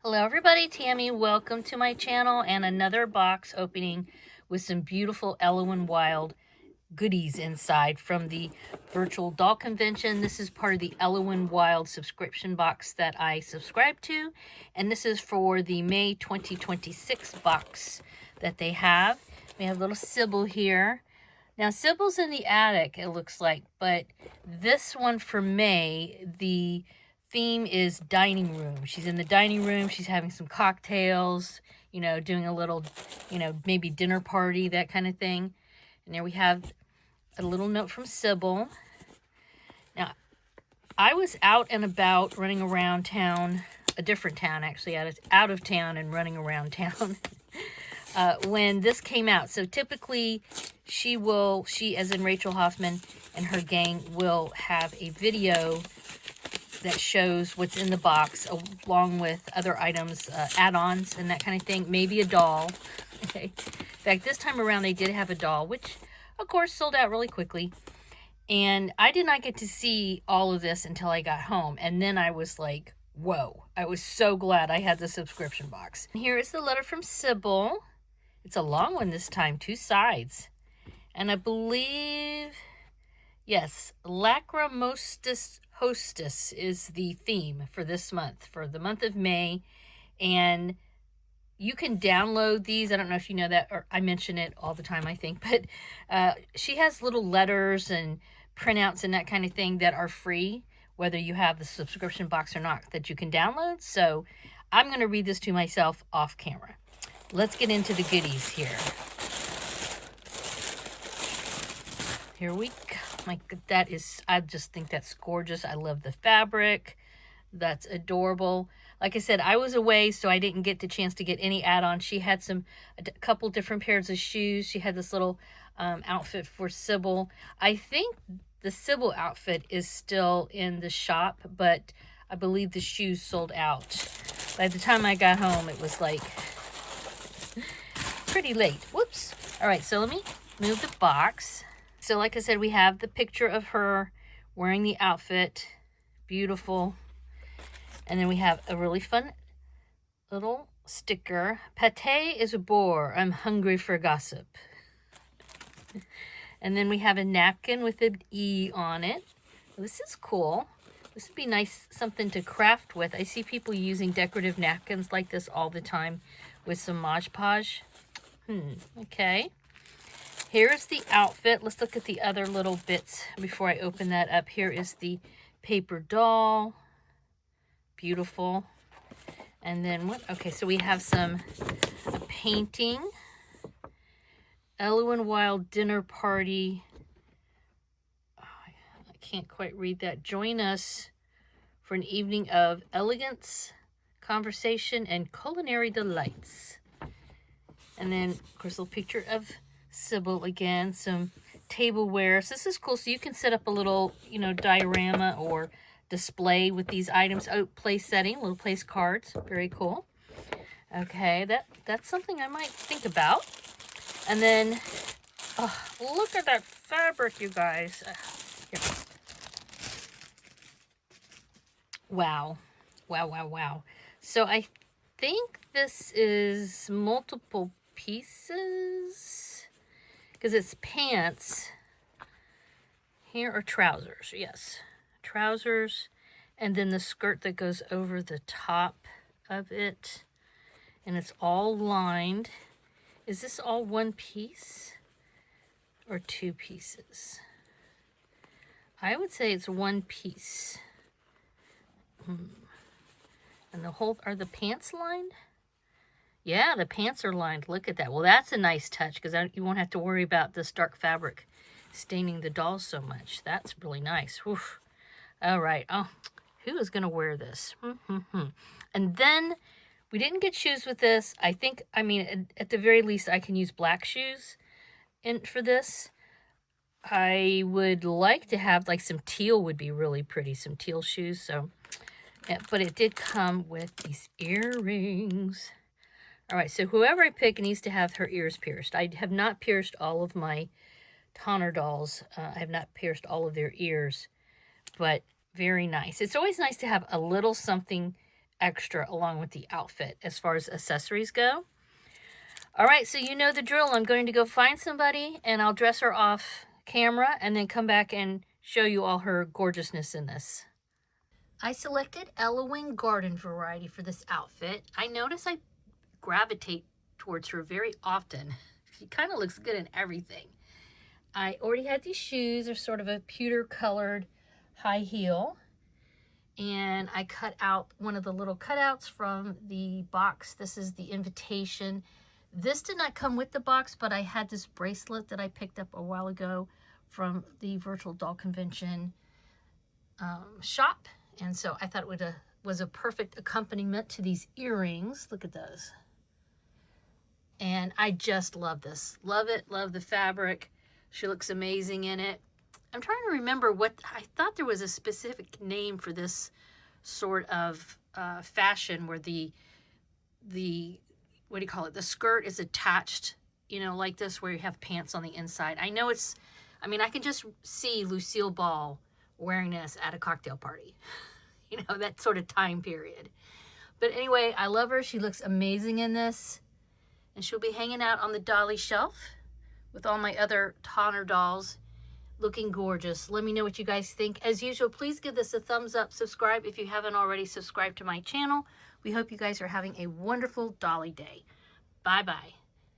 Hello everybody, Tammy. Welcome to my channel and another box opening with some beautiful Ellowyne Wilde goodies inside from the virtual doll convention. This is part of the Ellowyne Wilde subscription box that I subscribe to, and this is for the May 2026 box that they have. We have little Sybil here. Now Sybil's in the attic, it looks like, but this one for May, the theme is dining room. She's in the dining room. She's having some cocktails, doing a little, maybe dinner party, that kind of thing. And there we have a little note from Sybil. Now, I was out and about running around town, a different town actually, out of town and running around town when this came out. So typically she as in Rachel Hoffman and her gang, will have a video that shows what's in the box along with other items, add-ons and that kind of thing, maybe a doll. Okay. In fact, this time around they did have a doll, which of course sold out really quickly, and I did not get to see all of this until I got home, and then I was like, whoa, I was so glad I had the subscription box. Here is the letter from Sybil. It's a long one this time, 2 sides, and I believe, yes, Hostess is the theme for this month, for the month of May. And you can download these. I don't know if you know that, or I mention it all the time, I think. But she has little letters and printouts and that kind of thing that are free, whether you have the subscription box or not, that you can download. So I'm going to read this to myself off camera. Let's get into the goodies here. Here we go. I just think that's gorgeous. I love the fabric. That's adorable. Like I said, I was away, so I didn't get the chance to get any add-ons. She had a couple different pairs of shoes. She had this little outfit for Sybil. I think the Sybil outfit is still in the shop, but I believe the shoes sold out. By the time I got home, it was like pretty late. Whoops. All right, so let me move the box. So like I said, we have the picture of her wearing the outfit. Beautiful. And then we have a really fun little sticker. Pate is a bore. I'm hungry for gossip. And then we have a napkin with an E on it. This is cool. This would be nice, something to craft with. I see people using decorative napkins like this all the time with some Mod Podge. Okay. Here's the outfit. Let's look at the other little bits before I open that up. Here is the paper doll. Beautiful. And then what? Okay, so we have a painting. Ellowyne Wilde dinner party. Oh, I can't quite read that. Join us for an evening of elegance, conversation, and culinary delights. And then, of course, a little picture of Sybil again, some tableware. So this is cool. So you can set up a little, diorama or display with these items. Oh, place setting, little place cards. Very cool. Okay, that's something I might think about. And then, look at that fabric, you guys. Here. Wow. Wow, wow, wow. So I think this is multiple pieces, because it's pants. Here are trousers. Yes, trousers, and then the skirt that goes over the top of it, and it's all lined. Is this all one piece or 2 pieces? I would say it's 1 piece. And are the pants lined? Yeah, the pants are lined. Look at that. Well, that's a nice touch, because you won't have to worry about this dark fabric staining the dolls so much. That's really nice. Oof. All right. Oh, who is going to wear this? And then we didn't get shoes with this. I mean, at the very least, I can use black shoes for this. I would like to have, like, some teal would be really pretty, some teal shoes. So, yeah, but it did come with these earrings. All right, so whoever I pick needs to have her ears pierced. I have not pierced all of my Tonner dolls. I have not pierced all of their ears, but very nice. It's always nice to have a little something extra along with the outfit as far as accessories go. All right, so you know the drill. I'm going to go find somebody and I'll dress her off camera and then come back and show you all her gorgeousness in this. I selected Ellowyne garden variety for this outfit. I notice I gravitate towards her very often. She kind of looks good in everything. I already had these shoes. They're sort of a pewter colored high heel. And I cut out one of the little cutouts from the box. This is the invitation. This did not come with the box, but I had this bracelet that I picked up a while ago from the Virtual Doll Convention shop. And so I thought it was a perfect accompaniment to these earrings. Look at those. And I just love this. Love it. Love the fabric. She looks amazing in it. I'm trying to remember what, I thought there was a specific name for this sort of fashion where the what do you call it? The skirt is attached, you know, like this, where you have pants on the inside. I know it's, I mean, I can just see Lucille Ball wearing this at a cocktail party, you know, that sort of time period. But anyway, I love her. She looks amazing in this. And she'll be hanging out on the dolly shelf with all my other Tonner dolls, looking gorgeous. Let me know what you guys think. As usual, please give this a thumbs up. Subscribe if you haven't already subscribed to my channel. We hope you guys are having a wonderful dolly day. Bye-bye.